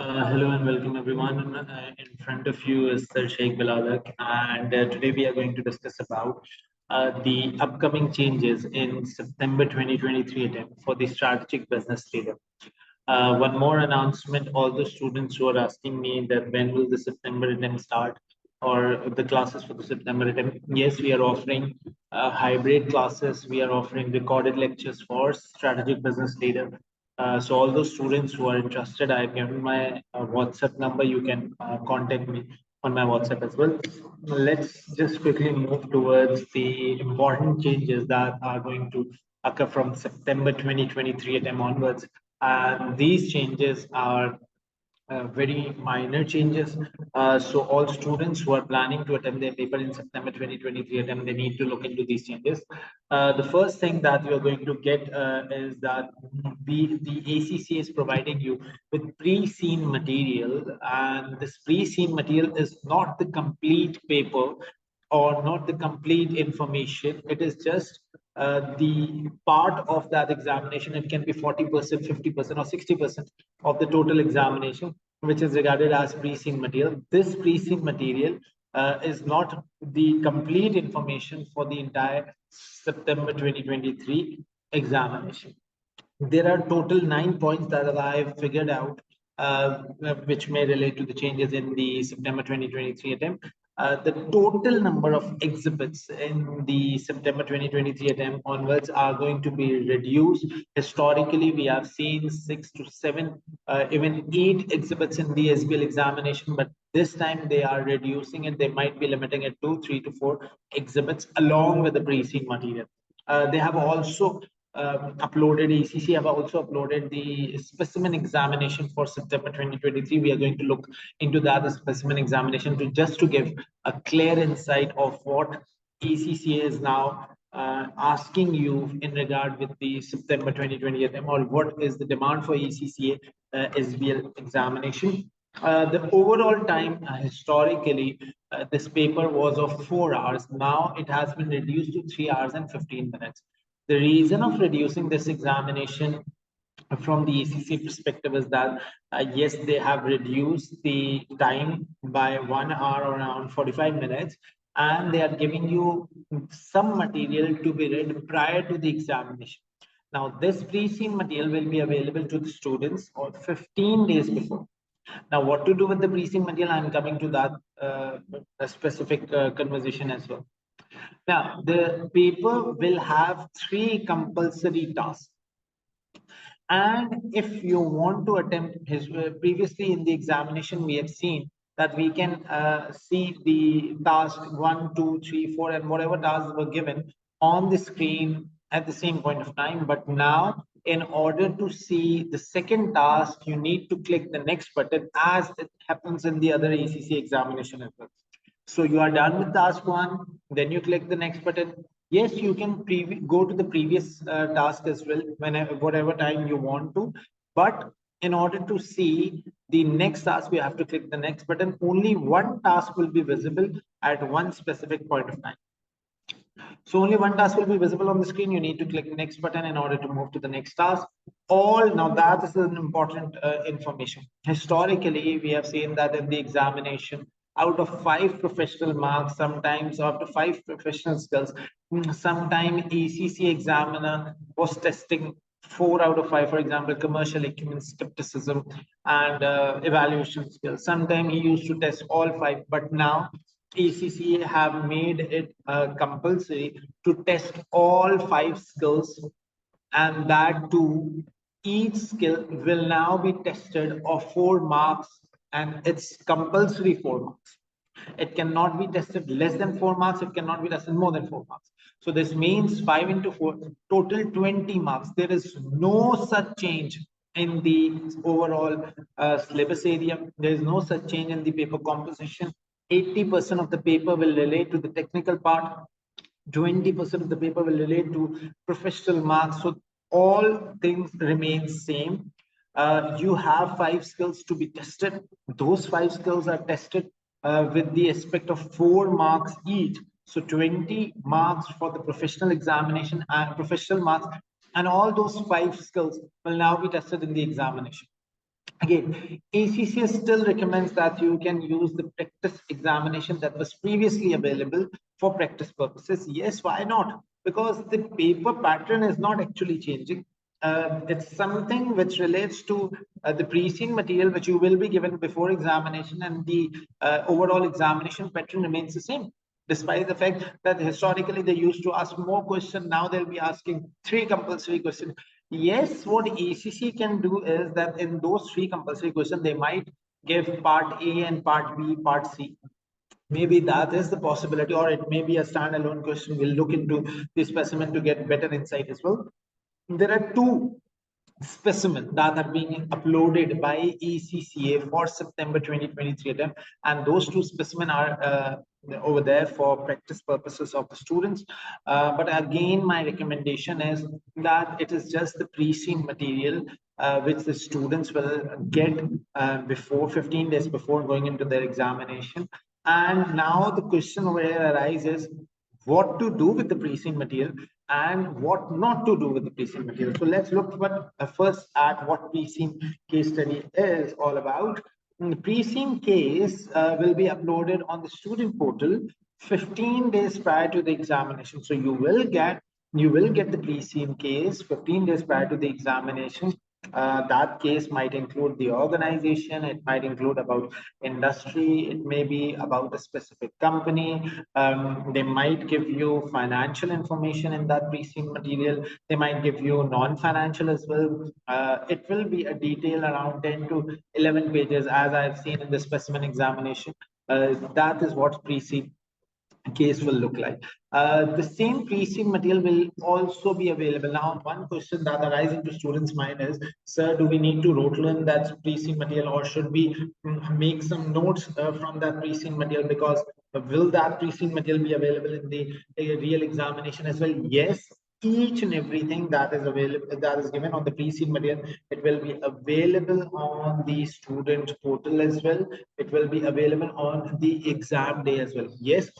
Hello and welcome everyone. In front of you is Sir Sheikh Biladak, and today we are going to discuss about the upcoming changes in September 2023 attempt for the strategic business leader. One more announcement: all the students who are asking me that when will the September attempt start or the classes for the September attempt. Yes, we are offering hybrid classes. We are offering recorded lectures for strategic business leader. So all those students who are interested, I've given my WhatsApp number. You can contact me on my WhatsApp as well. Let's just quickly move towards the important changes that are going to occur from September 2023 attempt onwards. And these changes are very minor changes. So all students who are planning to attempt their paper in September 2023 attempt, they need to look into these changes. The first thing that you're going to get is that the ACCA is providing you with pre-seen material, and this pre-seen material is not the complete paper or not the complete information. It is just the part of that examination. It can be 40%, 50%, or 60% of the total examination, which is regarded as pre-seen material. This pre-seen material is not the complete information for the entire September 2023 examination. There are total 9 points that I've figured out, which may relate to the changes in the September 2023 attempt. The total number of exhibits in the September 2023 attempt onwards are going to be reduced. Historically, we have seen 6 to 7, even 8 exhibits in the SBL examination, but this time they are reducing it. They might be limiting it to 3 to 4 exhibits along with the pre-seen material. They have also uploaded, ACCA have also uploaded the specimen examination for September 2023. We are going to look into that, the specimen examination, to just to give a clear insight of what ACCA is now asking you in regard with the September 2020 attempt, or what is the demand for ACCA SBL examination. The overall time historically, this paper was of 4 hours. Now it has been reduced to 3 hours and 15 minutes. The reason of reducing this examination from the ACCA perspective is that, yes, they have reduced the time by 1 hour or around 45 minutes, and they are giving you some material to be read prior to the examination. Now, this pre-seen material will be available to the students on 15 days before. Now, what to do with the pre-seen material? I'm coming to that specific conversation as well. Now, the paper will have 3 compulsory tasks. And if you want to attempt his previously in the examination, we have seen that we can see the task 1, 2, 3, 4, and whatever tasks were given on the screen at the same point of time. But now, in order to see the second task, you need to click the next button, as it happens in the other ACCA examination as well. So you are done with task 1, then you click the next button. Yes, you can go to the previous task as well, whenever, whatever time you want to. But in order to see the next task, we have to click the next button. Only one task will be visible at one specific point of time. So only one task will be visible on the screen. You need to click the next button in order to move to the next task. Now that is an important information. Historically, we have seen that in the examination, out of 5 professional marks, sometimes out of 5 professional skills, sometimes ACCA examiner was testing 4 out of 5, for example, commercial acumen, skepticism, and evaluation skills. Sometimes he used to test all 5, but now ACCA have made it compulsory to test all 5 skills, and that too, each skill will now be tested of 4 marks, and it's compulsory 4 marks. It cannot be tested less than 4 marks. It cannot be tested more than 4 marks. So this means 5 into 4, total 20 marks. There is no such change in the overall syllabus area. There is no such change in the paper composition. 80% of the paper will relate to the technical part. 20% of the paper will relate to professional marks. So all things remain same. You have 5 skills to be tested. Those 5 skills are tested with the aspect of 4 marks each. So 20 marks for the professional examination and professional marks, and all those 5 skills will now be tested in the examination. Again, ACCA still recommends that you can use the practice examination that was previously available for practice purposes. Yes, why not? Because the paper pattern is not actually changing. It's something which relates to the pre-seen material which you will be given before examination, and the overall examination pattern remains the same. Despite the fact that historically they used to ask more questions, now they'll be asking 3 compulsory questions. Yes, what ACC can do is that in those 3 compulsory questions, they might give part A and part B, part C. Maybe that is the possibility, or it may be a standalone question. We'll look into the specimen to get better insight as well. There are two specimen that are being uploaded by ACCA for September 2023 attempt, and those 2 specimen are over there for practice purposes of the students. But again, my recommendation is that it is just the pre-seen material which the students will get before 15 days before going into their examination. And now the question over here arises, what to do with the pre-seen material and what not to do with the pre-seen material. So let's look first at what pre-seen case study is all about. The pre-seen case will be uploaded on the student portal 15 days prior to the examination. So you will get the pre-seen case 15 days prior to the examination. That case might include the organization, it might include about industry, it may be about a specific company. They might give you financial information in that pre-seen material. They might give you non-financial as well. It will be a detail around 10 to 11 pages, as I've seen in the specimen examination. That is what pre-seen case will look like. The same pre-seen material will also be available. Now, one question that arises into students' mind is, sir, do we need to rote learn that pre-seen material, or should we make some notes from that pre-seen material? Because will that pre-seen material be available in the real examination as well? Yes, each and everything that is available, that is given on the pre-seen material, it will be available on the student portal as well. It will be available on the exam day as well. Yes,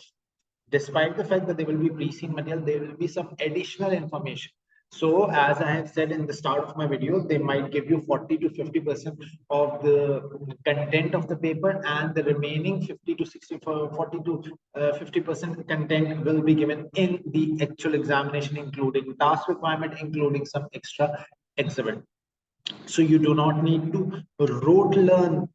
despite the fact that there will be pre-seen material, there will be some additional information. So as I have said in the start of my video, they might give you 40 to 50% of the content of the paper, and the remaining 50 to 60, 40 to 50% content will be given in the actual examination, including task requirement, including some extra exhibit. So you do not need to rote learn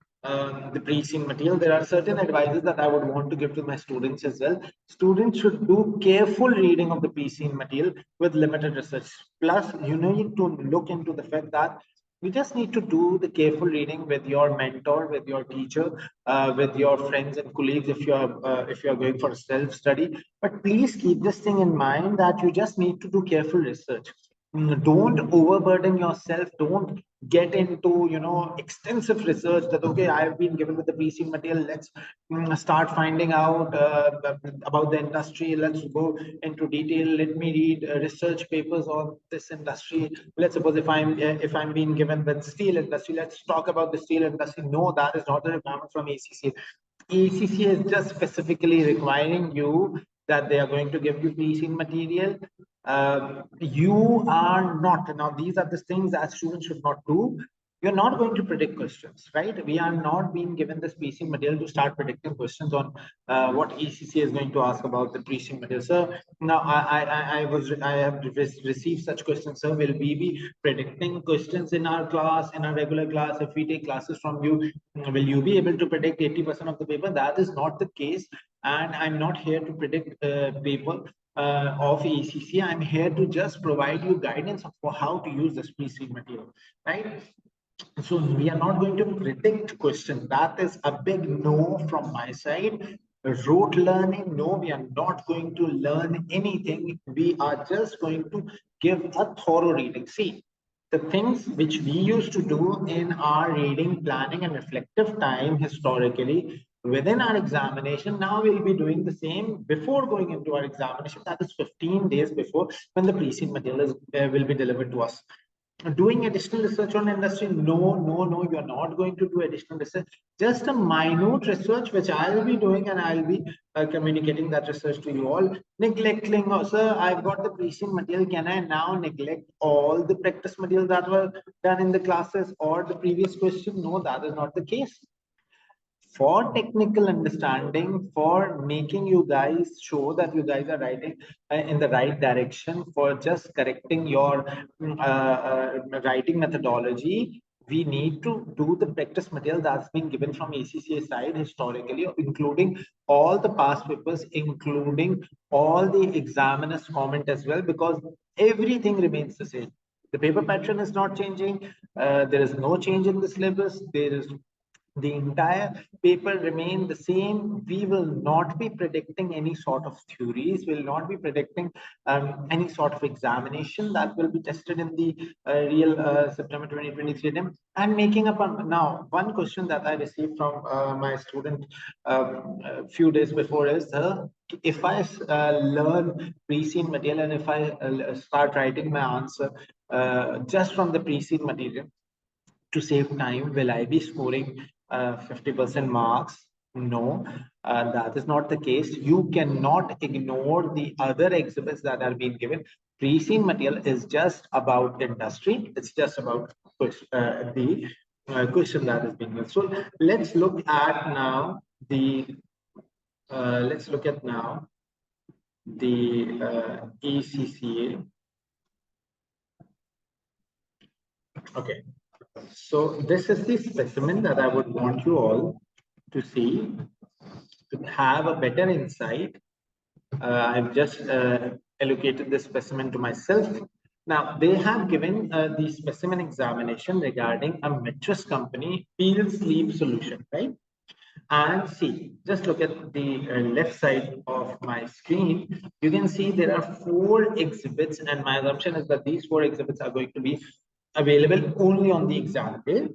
the pre-seen material. There are certain advices that I would want to give to my students as well. Students should do careful reading of the pre-seen material with limited research. Plus, you need to look into the fact that you just need to do the careful reading with your mentor, with your teacher, with your friends and colleagues if you are going for a self-study. But please keep this thing in mind that you just need to do careful research. Don't overburden yourself. Don't get into extensive research that, okay, I've been given with the pre-seen material, let's start finding out about the industry, let's go into detail, let me read research papers on this industry. Let's suppose if I'm being given with steel industry, let's talk about the steel industry. No, that is not a requirement from ACCA. ACCA is just specifically requiring you that they are going to give you pre-seen material. You are not, now these are the things that students should not do. You're not going to predict questions, right? We are not being given this pre-seen material to start predicting questions on what ACCA is going to ask about the pre-seen material. So now I have received such questions, sir. Will we be predicting questions in our class, in our regular class? If we take classes from you, will you be able to predict 80% of the paper? That is not the case, and I'm not here to predict paper of ACCA. I'm here to just provide you guidance for how to use this pre-seen material, right? So we are not going to predict questions. That is a big no from my side. Rote learning, no, we are not going to learn anything. We are just going to give a thorough reading. See, the things which we used to do in our reading, planning, and reflective time historically within our examination, now we'll be doing the same before going into our examination. That is 15 days before, when the pre-seen material will be delivered to us. doing additional research on industry? No, you're not going to do additional research. Just a minute research which I'll be doing, and I'll be communicating that research to you all. Neglecting, oh, sir, I've got the pre-seen material, can I now neglect all the practice material that were done in the classes or the previous question? No, that is not the case. For technical understanding, for making you guys show that you guys are writing in the right direction, for just correcting your writing methodology, we need to do the practice material that's been given from ACCA side historically, including all the past papers, including all the examiner's comment as well, because everything remains the same. The paper pattern is not changing. There is no change in the syllabus. There is the entire paper remain the same. We will not be predicting any sort of theories, will not be predicting any sort of examination that will be tested in the real September 2023 attempt. And making up now, one question that I received from my student a few days before is, if I learn pre-seen material and if I start writing my answer just from the pre-seen material, to save time, will I be scoring 50% marks? No, that is not the case. You cannot ignore the other exhibits that are being given. Pre-seen material is just about industry. It's just about the question that is being given. So let's look at now the ACCA. Okay. So this is the specimen that I would want you all to see, to have a better insight. I've just allocated this specimen to myself. Now, they have given the specimen examination regarding a mattress company peel sleeve solution, right? And see, just look at the left side of my screen. You can see there are 4 exhibits, and my assumption is that these 4 exhibits are going to be available only on the exam day.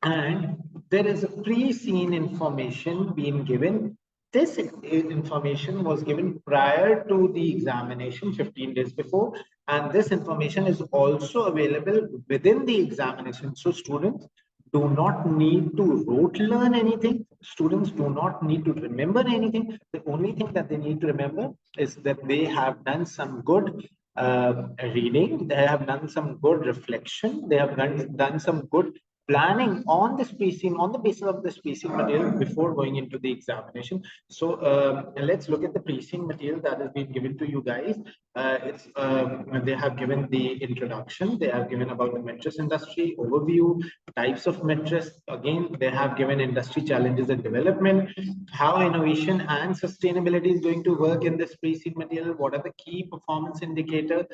And there is a pre-seen information being given. This information was given prior to the examination 15 days before, and this information is also available within the examination. So students do not need to rote learn anything. Students do not need to remember anything. The only thing that they need to remember is that they have done some good reading, they have done some good reflection, they have done some good planning on the spacing, on the basis of the spacing material before going into the examination. So let's look at the pre-seen material that has been given to you guys. They have given the introduction, they have given about the mattress industry overview, types of mattress. Again, they have given industry challenges and development, how innovation and sustainability is going to work in this pre-seen material, what are the key performance indicators.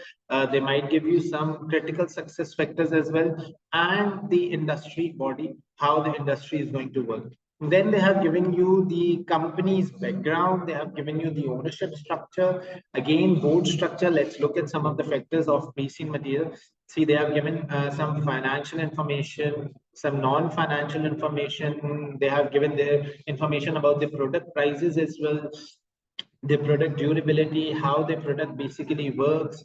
They might give you some critical success factors as well, and the industry body, how the industry is going to work. Then they have given you the company's background, they have given you the ownership structure, again board structure. Let's look at some of the factors of pre-seen material. See, they have given some financial information, some non-financial information. They have given their information about the product prices as well, the product durability, how the product basically works.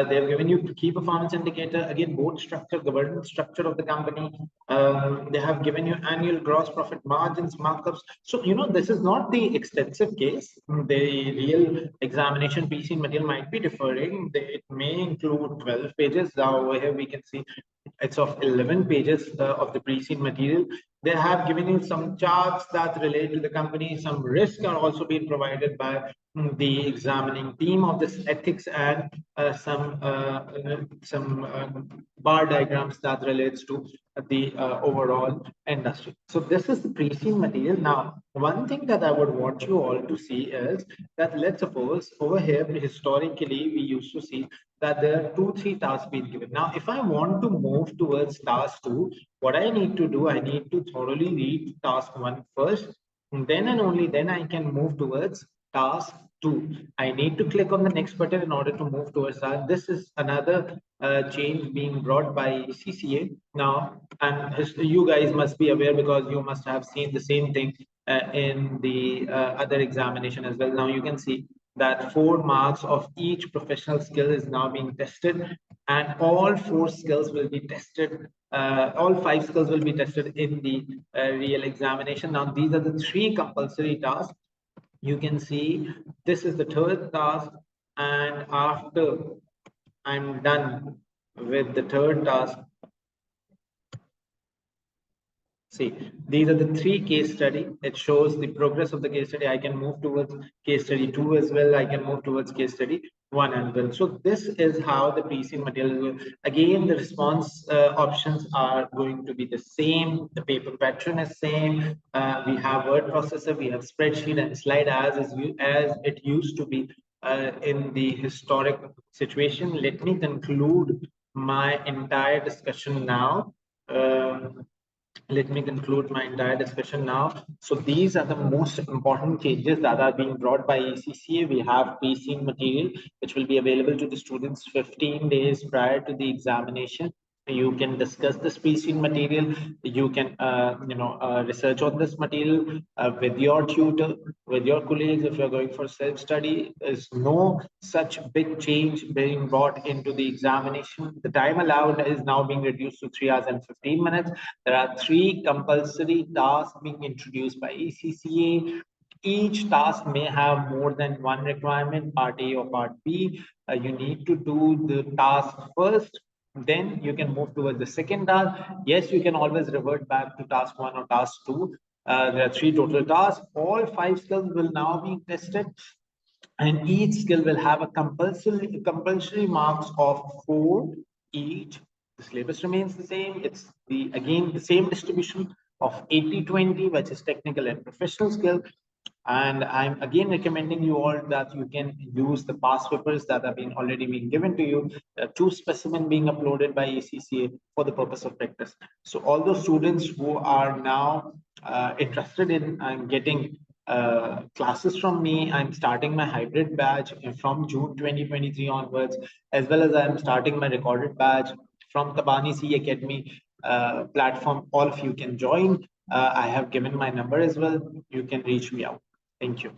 They've given you key performance indicator, again, board structure, governance structure of the company. They have given you annual gross profit margins, markups. So, you know, this is not the extensive case. The real examination pre-seen material might be differing. It may include 12 pages. Now, over here we can see it's of 11 pages of the pre-seen material. They have given you some charts that relate to the company. Some risks are also being provided by the examining team of this ethics, and some bar diagrams that relates to the overall industry. So this is the pre-seen material. Now, one thing that I would want you all to see is that, let's suppose over here, historically, we used to see that there are 2-3 tasks being given. Now, if I want to move towards task 2, what I need to do, I need to thoroughly read task 1 first, and then and only then I can move towards task 2. I need to click on the next button in order to move towards that. This is another change being brought by ACCA now, and you guys must be aware because you must have seen the same thing in the other examination as well. Now you can see that 4 marks of each professional skill is now being tested, and all 4 skills will be tested. All 5 skills will be tested in the real examination. Now, these are the 3 compulsory tasks. You can see this is the 3rd task, and after I'm done with the 3rd task, see, these are the 3 case study. It shows the progress of the case study. I can move towards case study 2 as well. I can move towards case study 1 as well. So this is how the PC material will. Again, the response options are going to be the same. The paper pattern is same. We have word processor, we have spreadsheet and slide as it used to be in the historic situation. Let me conclude my entire discussion now. Let me conclude my entire discussion now. So these are the most important changes that are being brought by ACCA. We have PC material, which will be available to the students 15 days prior to the examination. You can discuss this PC material. You can, research on this material with your tutor, with your colleagues. If you're going for self-study, there's no such big change being brought into the examination. The time allowed is now being reduced to 3 hours and 15 minutes. There are 3 compulsory tasks being introduced by ACCA. Each task may have more than one requirement, part A or part B. You need to do the task first, then you can move towards the second task. Yes, you can always revert back to task 1 or task 2. There are 3 total tasks. All 5 skills will now be tested, and each skill will have a compulsory marks of 4 each. The syllabus remains the same. It's again the same distribution of 80-20, which is technical and professional skill. And I'm again recommending you all that you can use the past papers that have been already been given to you. 2 specimen being uploaded by ACCA for the purpose of practice. So all those students who are now interested in getting classes from me, I'm starting my hybrid batch from June 2023 onwards, as well as I'm starting my recorded batch from Tabani C Academy platform. All of you can join. I have given my number as well. You can reach me out. Thank you.